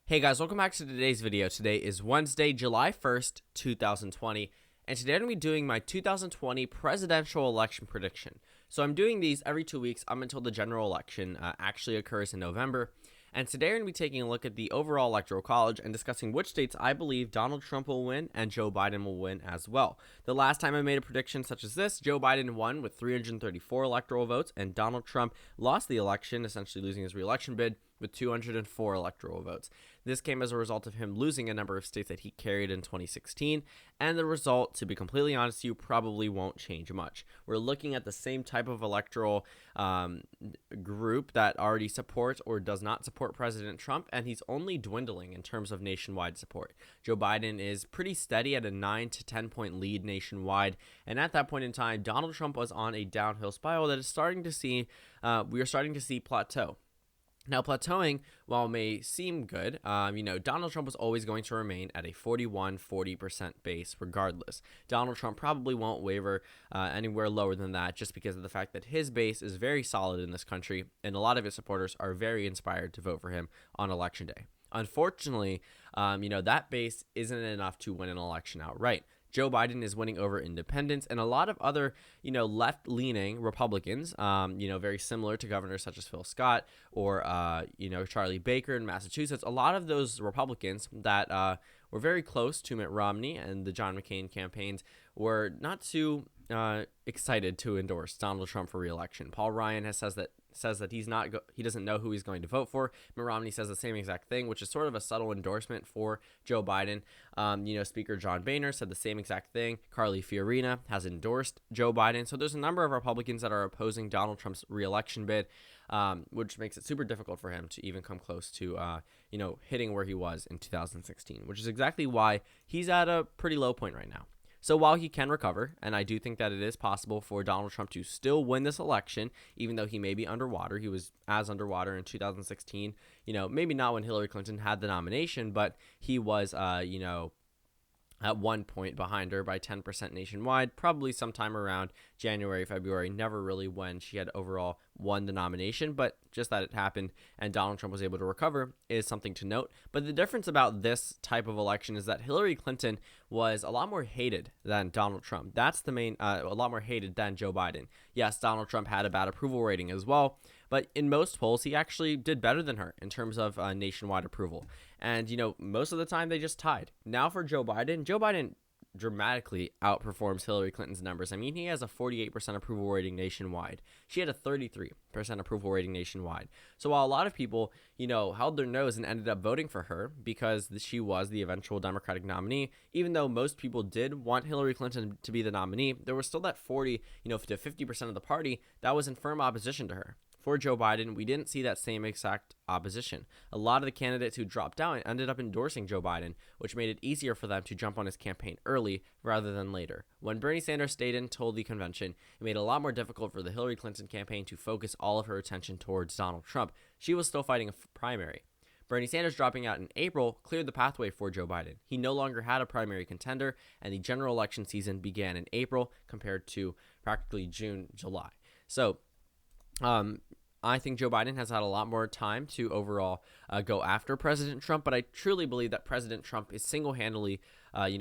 Hey guys, welcome back to today's video. Today is Wednesday, July 1st, 2020, and today I'm going to be doing my 2020 presidential election prediction. So I'm doing these every 2 weeks up until the general election actually occurs in November. And today we're going to be taking a look at the overall electoral college and discussing which states I believe Donald Trump will win and Joe Biden will win as well. The last time I made a prediction such as this, Joe Biden won with 334 electoral votes, and Donald Trump lost the election, essentially losing his re-election bid with 204 electoral votes. This came as a result of him losing a number of states that he carried in 2016, and the result, to be completely honest, you probably won't change much. We're looking at the same type of electoral group that already supports or does not support President Trump, and he's only dwindling in terms of nationwide support. Joe Biden is pretty steady at a 9 to 10 point lead nationwide, and at that point in time, Donald Trump was on a downhill spiral that is starting to see, we are starting to see plateau. Now, plateauing, while may seem good, Donald Trump was always going to remain at a 40% base regardless. Donald Trump probably won't waver anywhere lower than that just because of the fact that his base is very solid in this country, and a lot of his supporters are very inspired to vote for him on Election Day. Unfortunately, that base isn't enough to win an election outright. Joe Biden is winning over independents and a lot of other, left-leaning Republicans, very similar to governors such as Phil Scott or, Charlie Baker in Massachusetts. A lot of those Republicans that were very close to Mitt Romney and the John McCain campaigns were not too excited to endorse Donald Trump for re-election. Paul Ryan says that he doesn't know who he's going to vote for. Mitt Romney says the same exact thing, which is sort of a subtle endorsement for Joe Biden. Speaker John Boehner said the same exact thing. Carly Fiorina has endorsed Joe Biden. So there's a number of Republicans that are opposing Donald Trump's re-election bid, which makes it super difficult for him to even come close to, hitting where he was in 2016, which is exactly why he's at a pretty low point right now. So while he can recover, and I do think that it is possible for Donald Trump to still win this election, even though he may be underwater. He was as underwater in 2016, maybe not when Hillary Clinton had the nomination, but he was, at one point behind her by 10% nationwide, probably sometime around January, February, never really when she had overall won the nomination, but just that it happened and Donald Trump was able to recover is something to note. But the difference about this type of election is that Hillary Clinton was a lot more hated than Donald Trump. That's the main, a lot more hated than Joe Biden. Yes, Donald Trump had a bad approval rating as well, but in most polls, he actually did better than her in terms of nationwide approval. And, most of the time they just tied. Now for Joe Biden dramatically outperforms Hillary Clinton's numbers. I mean, he has a 48% approval rating nationwide. She had a 33% approval rating nationwide. So while a lot of people, held their nose and ended up voting for her because she was the eventual Democratic nominee, even though most people did want Hillary Clinton to be the nominee, there was still that 40, to 50% of the party that was in firm opposition to her. For Joe Biden, we didn't see that same exact opposition. A lot of the candidates who dropped out ended up endorsing Joe Biden, which made it easier for them to jump on his campaign early rather than later. When Bernie Sanders stayed and told the convention, it made it a lot more difficult for the Hillary Clinton campaign to focus all of her attention towards Donald Trump. She was still fighting a primary. Bernie Sanders dropping out in April cleared the pathway for Joe Biden. He no longer had a primary contender, and the general election season began in April compared to practically June, July. So, I think Joe Biden has had a lot more time to overall go after President Trump, but I truly believe that President Trump is single-handedly,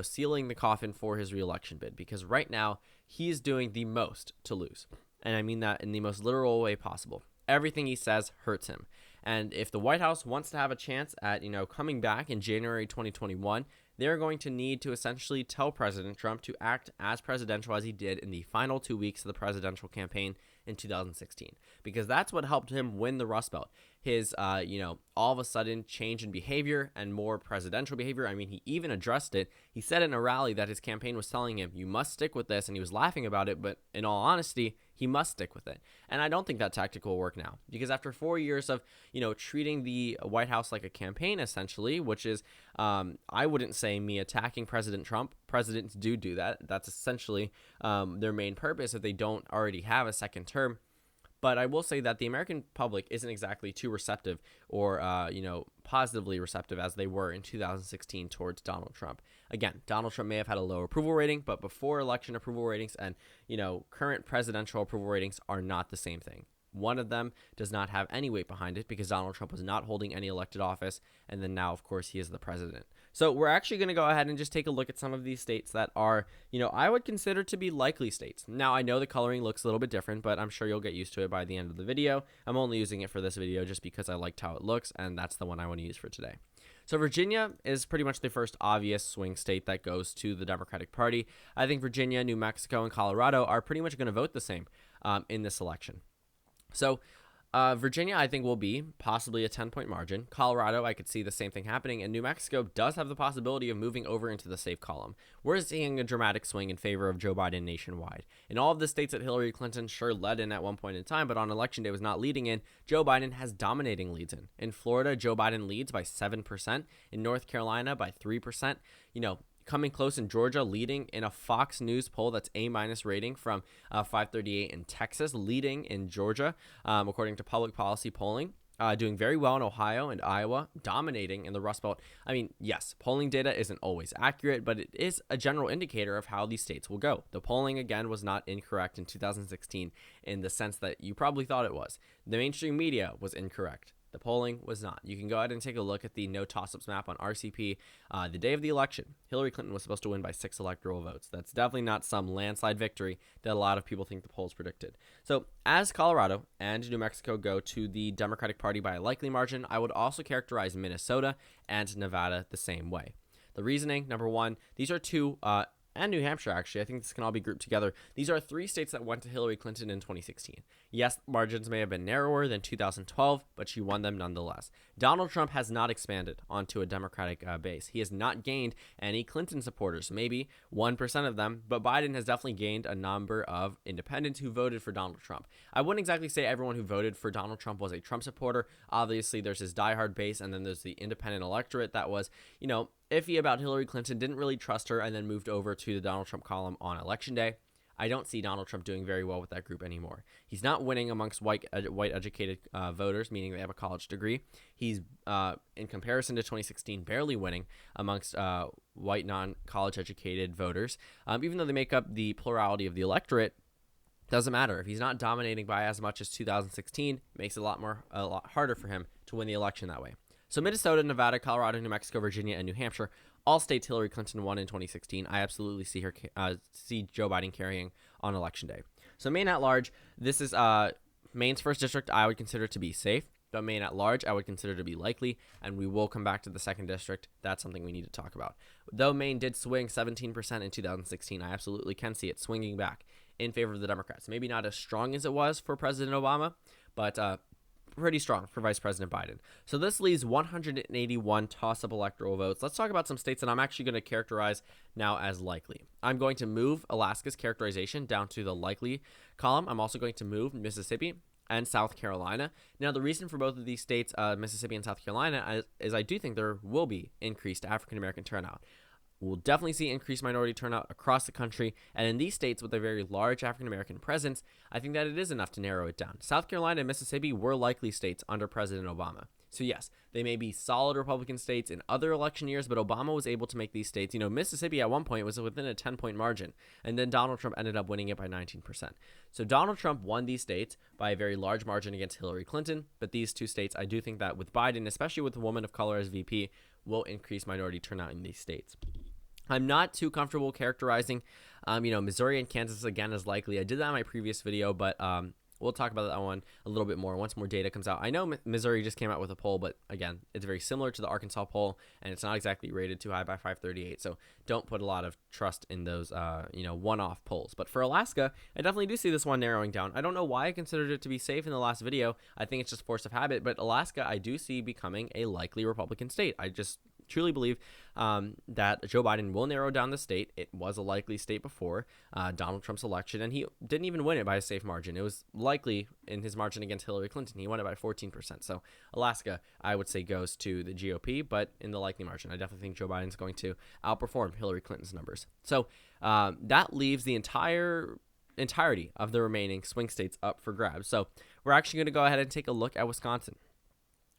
sealing the coffin for his re-election bid, because right now he is doing the most to lose, and I mean that in the most literal way possible. Everything he says hurts him, and if the White House wants to have a chance at, coming back in January 2021, they're going to need to essentially tell President Trump to act as presidential as he did in the final 2 weeks of the presidential campaign in 2016, because that's what helped him win the Rust Belt. His, all of a sudden change in behavior and more presidential behavior. I mean, he even addressed it. He said in a rally that his campaign was telling him, you must stick with this, and he was laughing about it, but in all honesty, he must stick with it. And I don't think that tactic will work now, because after 4 years of, treating the White House like a campaign, essentially, which is, I wouldn't say me attacking President Trump. Presidents do that. That's essentially their main purpose if they don't already have a second term. But I will say that the American public isn't exactly too receptive or, positively receptive as they were in 2016 towards Donald Trump. Again, Donald Trump may have had a low approval rating, but before election approval ratings and, current presidential approval ratings are not the same thing. One of them does not have any weight behind it because Donald Trump was not holding any elected office, and then now, of course, he is the president. So we're actually going to go ahead and just take a look at some of these states that are, I would consider to be likely states. Now, I know the coloring looks a little bit different, but I'm sure you'll get used to it by the end of the video. I'm only using it for this video just because I liked how it looks, and that's the one I want to use for today. So Virginia is pretty much the first obvious swing state that goes to the Democratic Party. I think Virginia, New Mexico, and Colorado are pretty much going to vote the same in this election. So Virginia, I think, will be possibly a 10-point margin. Colorado, I could see the same thing happening. And New Mexico does have the possibility of moving over into the safe column. We're seeing a dramatic swing in favor of Joe Biden nationwide. In all of the states that Hillary Clinton sure led in at one point in time, but on election day was not leading in, Joe Biden has dominating leads in. In Florida, Joe Biden leads by 7%. In North Carolina, by 3%. Coming close in Georgia, leading in a Fox News poll that's A- rating from FiveThirtyEight in Texas, leading in Georgia, according to public policy polling. Doing very well in Ohio and Iowa, dominating in the Rust Belt. I mean, yes, polling data isn't always accurate, but it is a general indicator of how these states will go. The polling, again, was not incorrect in 2016 in the sense that you probably thought it was. The mainstream media was incorrect. The polling was not. You can go ahead and take a look at the no toss-ups map on RCP. The day of the election, Hillary Clinton was supposed to win by 6 electoral votes. That's definitely not some landslide victory that a lot of people think the polls predicted. So as Colorado and New Mexico go to the Democratic Party by a likely margin, I would also characterize Minnesota and Nevada the same way. The reasoning, number one, these are two and New Hampshire, actually. I think this can all be grouped together. These are 3 states that went to Hillary Clinton in 2016. Yes, margins may have been narrower than 2012, but she won them nonetheless. Donald Trump has not expanded onto a Democratic base. He has not gained any Clinton supporters, maybe 1% of them, but Biden has definitely gained a number of independents who voted for Donald Trump. I wouldn't exactly say everyone who voted for Donald Trump was a Trump supporter. Obviously, there's his diehard base, and then there's the independent electorate that was, iffy about Hillary Clinton, didn't really trust her, and then moved over to the Donald Trump column on election day. I don't see Donald Trump doing very well with that group anymore. He's not winning amongst white educated voters, meaning they have a college degree. He's, in comparison to 2016, barely winning amongst white non-college educated voters. Even though they make up the plurality of the electorate, doesn't matter. If he's not dominating by as much as 2016, it makes it a lot harder for him to win the election that way. So Minnesota, Nevada, Colorado, New Mexico, Virginia, and New Hampshire, all states Hillary Clinton won in 2016. I absolutely see Joe Biden carrying on election day. So Maine at large, this is Maine's first district. I would consider to be safe, but Maine at large, I would consider to be likely, and we will come back to the second district. That's something we need to talk about. Though Maine did swing 17% in 2016, I absolutely can see it swinging back in favor of the Democrats. Maybe not as strong as it was for President Obama, but pretty strong for Vice President Biden. So this leaves 181 toss-up electoral votes. Let's talk about some states that I'm actually going to characterize now as likely. I'm going to move Alaska's characterization down to the likely column. I'm also going to move Mississippi and South Carolina. Now, the reason for both of these states, Mississippi and South Carolina, is I do think there will be increased African-American turnout. We'll definitely see increased minority turnout across the country, and in these states with a very large African-American presence, I think that it is enough to narrow it down. South Carolina and Mississippi were likely states under President Obama. So yes, they may be solid Republican states in other election years, but Obama was able to make these states, Mississippi at one point was within a 10-point margin, and then Donald Trump ended up winning it by 19%. So Donald Trump won these states by a very large margin against Hillary Clinton, but these 2 states, I do think that with Biden, especially with a woman of color as VP, will increase minority turnout in these states. I'm not too comfortable characterizing, Missouri and Kansas again as likely. I did that in my previous video, but we'll talk about that one a little bit more once more data comes out. I know Missouri just came out with a poll, but again, it's very similar to the Arkansas poll, and it's not exactly rated too high by FiveThirtyEight, so don't put a lot of trust in those, one-off polls. But for Alaska, I definitely do see this one narrowing down. I don't know why I considered it to be safe in the last video. I think it's just force of habit, but Alaska, I do see becoming a likely Republican state. I just truly believe that Joe Biden will narrow down the state. It was a likely state before Donald Trump's election, and he didn't even win it by a safe margin. It was likely in his margin against Hillary Clinton. He won it by 14%. So Alaska, I would say, goes to the GOP, but in the likely margin. I definitely think Joe Biden's going to outperform Hillary Clinton's numbers. So that leaves the entirety of the remaining swing states up for grabs. So we're actually going to go ahead and take a look at Wisconsin.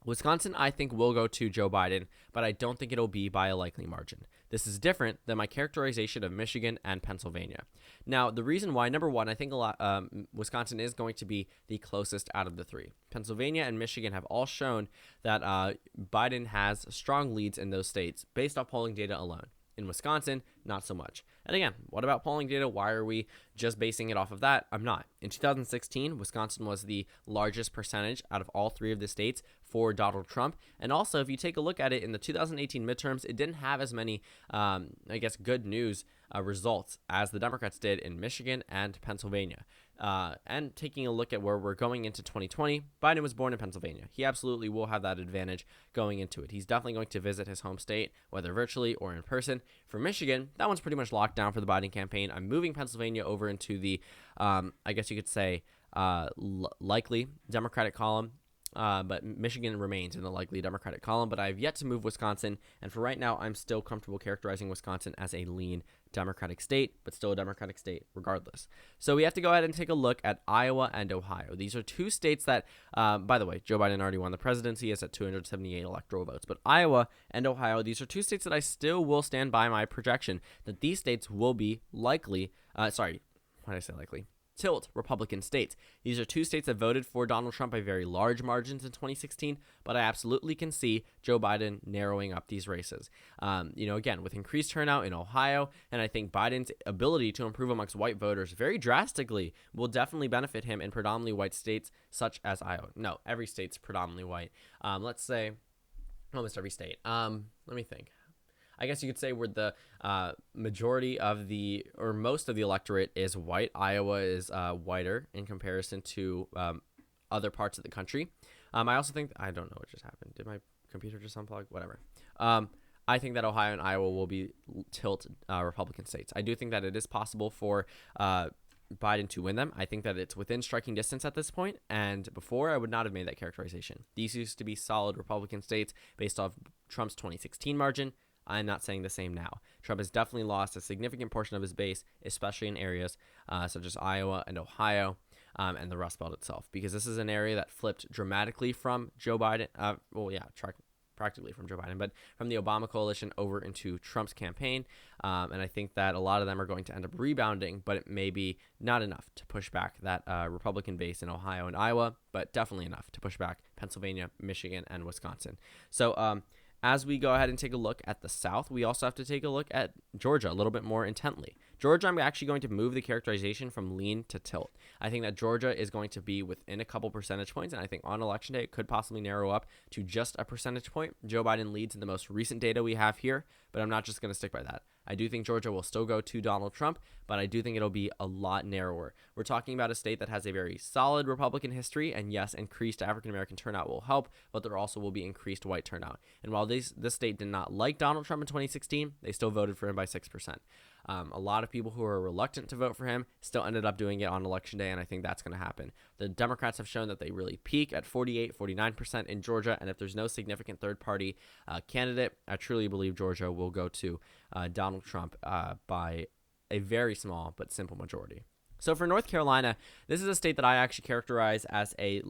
Wisconsin, I think, will go to Joe Biden, but I don't think it'll be by a likely margin. This is different than my characterization of Michigan and Pennsylvania. Now, the reason why, number one, I think Wisconsin is going to be the closest out of the three. Pennsylvania and Michigan have all shown that Biden has strong leads in those states based off polling data alone. In Wisconsin, not so much. And again, what about polling data? Why are we just basing it off of that? I'm not. In 2016, Wisconsin was the largest percentage out of all three of the states for Donald Trump. And also, if you take a look at it in the 2018 midterms, it didn't have as many, good news results as the Democrats did in Michigan and Pennsylvania. And taking a look at where we're going into 2020, Biden was born in Pennsylvania. He absolutely will have that advantage going into it. He's definitely going to visit his home state, whether virtually or in person. For Michigan, that one's pretty much locked down for the Biden campaign. I'm moving Pennsylvania over into the, likely Democratic column. But Michigan remains in the likely Democratic column, but I have yet to move Wisconsin, and for right now, I'm still comfortable characterizing Wisconsin as a lean Democratic state, but still a Democratic state regardless. So we have to go ahead and take a look at Iowa and Ohio. These are two states that, by the way, Joe Biden already won the presidency. Is at 278 electoral votes, but Iowa and Ohio, these are two states that I still will stand by my projection that these states will be likely, why did I say likely? Tilt Republican states. These are two states that voted for Donald Trump by very large margins in 2016, but I absolutely can see Joe Biden narrowing up these races. Again, with increased turnout in Ohio, and I think Biden's ability to improve amongst white voters very drastically will definitely benefit him in predominantly white states such as Iowa. No, every state's predominantly white. Let's say almost every state. Let me think. I guess you could say where the majority of most of the electorate is white. Iowa is whiter in comparison to other parts of the country. I also think, I don't know what just happened. Did my computer just unplug? Whatever. I think that Ohio and Iowa will be tilt Republican states. I do think that it is possible for Biden to win them. I think that it's within striking distance at this point, and before I would not have made that characterization. These used to be solid Republican states based off Trump's 2016 margin. I'm not saying the same now. Trump has definitely lost a significant portion of his base, especially in areas such as Iowa and Ohio and the Rust Belt itself, because this is an area that flipped dramatically from Joe Biden. Practically from Joe Biden, but from the Obama coalition over into Trump's campaign. And I think that a lot of them are going to end up rebounding, but it may be not enough to push back that Republican base in Ohio and Iowa, but definitely enough to push back Pennsylvania, Michigan, and Wisconsin. So, as we go ahead and take a look at the South, we also have to take a look at Georgia a little bit more intently. Georgia, I'm actually going to move the characterization from lean to tilt. I think that Georgia is going to be within a couple percentage points, and I think on election day it could possibly narrow up to just a percentage point. Joe Biden leads in the most recent data we have here, but I'm not just going to stick by that. I do think Georgia will still go to Donald Trump, but I do think it'll be a lot narrower. We're talking about a state that has a very solid Republican history, and yes, increased African-American turnout will help, but there also will be increased white turnout. And while this state did not like Donald Trump in 2016, they still voted for him by 6%. A lot of people who are reluctant to vote for him still ended up doing it on election day, and I think that's going to happen. The Democrats have shown that they really peak at 49% in Georgia, and if there's no significant third-party candidate, I truly believe Georgia will go to Donald Trump by a very small but simple majority. So for North Carolina, this is a state that I actually characterize as a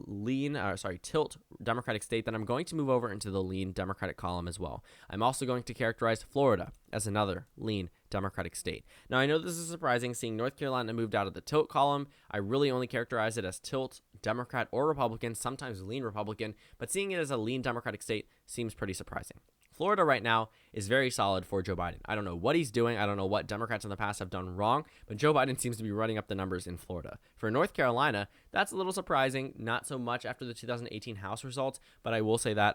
tilt Democratic state that I'm going to move over into the lean Democratic column as well. I'm also going to characterize Florida as another lean Democratic state. Now, I know this is surprising seeing North Carolina moved out of the tilt column. I really only characterize it as tilt Democrat or Republican, sometimes lean Republican, but seeing it as a lean Democratic state seems pretty surprising. Florida right now is very solid for Joe Biden. I don't know what he's doing. I don't know what Democrats in the past have done wrong, but Joe Biden seems to be running up the numbers in Florida. For North Carolina, that's a little surprising, not so much after the 2018 House results, but I will say that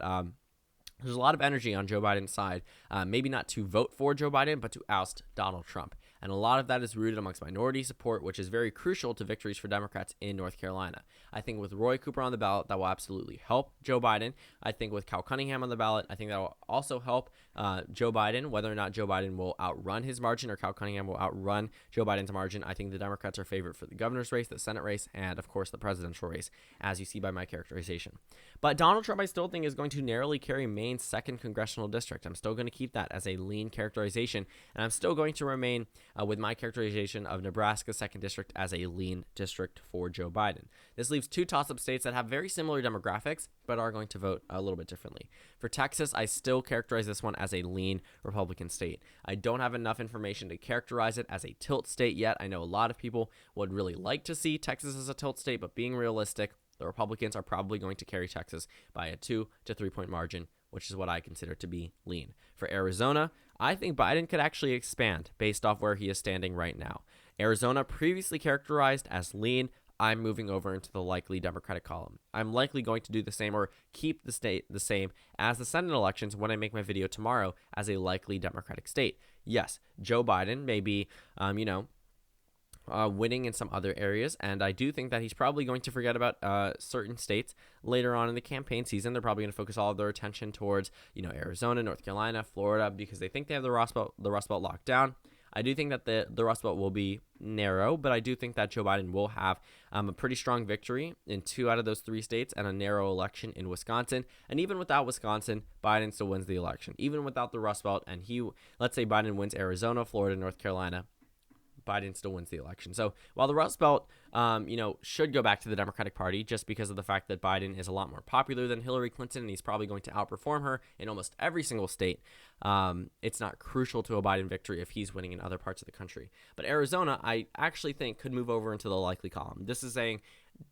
there's a lot of energy on Joe Biden's side, maybe not to vote for Joe Biden, but to oust Donald Trump. And a lot of that is rooted amongst minority support, which is very crucial to victories for Democrats in North Carolina. I think with Roy Cooper on the ballot, that will absolutely help Joe Biden. I think with Cal Cunningham on the ballot, I think that will also help Joe Biden. Whether or not Joe Biden will outrun his margin or Cal Cunningham will outrun Joe Biden's margin, I think the Democrats are favored for the governor's race, the Senate race, and of course the presidential race, as you see by my characterization. But Donald Trump, I still think, is going to narrowly carry Maine's 2nd congressional district. I'm still going to keep that as a lean characterization, and I'm still going to remain with my characterization of Nebraska's 2nd District as a lean district for Joe Biden. This leaves 2 toss-up states that have very similar demographics, but are going to vote a little bit differently. For Texas, I still characterize this one as a lean Republican state. I don't have enough information to characterize it as a tilt state yet. I know a lot of people would really like to see Texas as a tilt state, but being realistic, the Republicans are probably going to carry Texas by a 2 to 3 point margin, which is what I consider to be lean. For Arizona, I think Biden could actually expand based off where he is standing right now. Arizona, previously characterized as lean, I'm moving over into the likely Democratic column. I'm likely going to do the same or keep the state the same as the Senate elections when I make my video tomorrow as a likely Democratic state. Yes, Joe Biden may be, winning in some other areas, and I do think that he's probably going to forget about certain states later on in the campaign season. They're probably going to focus all of their attention towards, Arizona, North Carolina, Florida, because they think they have the Rust Belt locked down. I do think that the Rust Belt will be narrow, but I do think that Joe Biden will have a pretty strong victory in 2 out of those 3 states and a narrow election in Wisconsin. And even without Wisconsin, Biden still wins the election. Even without the Rust Belt, and let's say Biden wins Arizona, Florida, North Carolina, Biden still wins the election. So while the Rust Belt, should go back to the Democratic Party just because of the fact that Biden is a lot more popular than Hillary Clinton and he's probably going to outperform her in almost every single state, it's not crucial to a Biden victory if he's winning in other parts of the country. But Arizona, I actually think could move over into the likely column. This is saying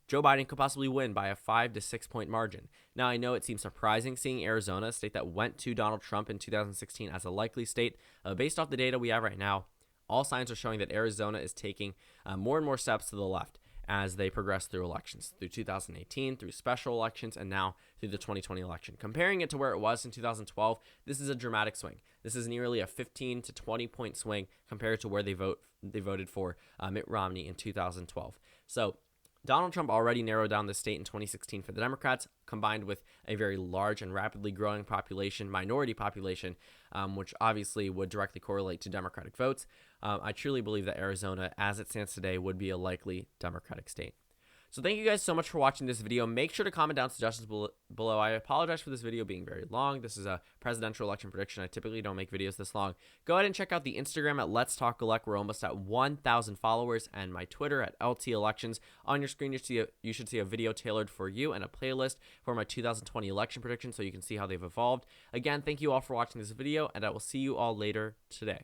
Joe Biden could possibly win by a 5 to 6 point margin. Now, I know it seems surprising seeing Arizona, a state that went to Donald Trump in 2016 as a likely state. Based off the data we have right now, all signs are showing that Arizona is taking more and more steps to the left as they progress through elections, through 2018, through special elections, and now through the 2020 election. Comparing it to where it was in 2012, this is a dramatic swing. This is nearly a 15 to 20 point swing compared to where they voted for Mitt Romney in 2012. So Donald Trump already narrowed down the state in 2016 for the Democrats, combined with a very large and rapidly growing minority population, which obviously would directly correlate to Democratic votes. I truly believe that Arizona, as it stands today, would be a likely Democratic state. So thank you guys so much for watching this video. Make sure to comment down suggestions below. I apologize for this video being very long. This is a presidential election prediction. I typically don't make videos this long. Go ahead and check out the Instagram at Let's Talk Elect. We're almost at 1,000 followers, and my Twitter at LT Elections. On your screen, you should see a video tailored for you and a playlist for my 2020 election predictions so you can see how they've evolved. Again, thank you all for watching this video, and I will see you all later today.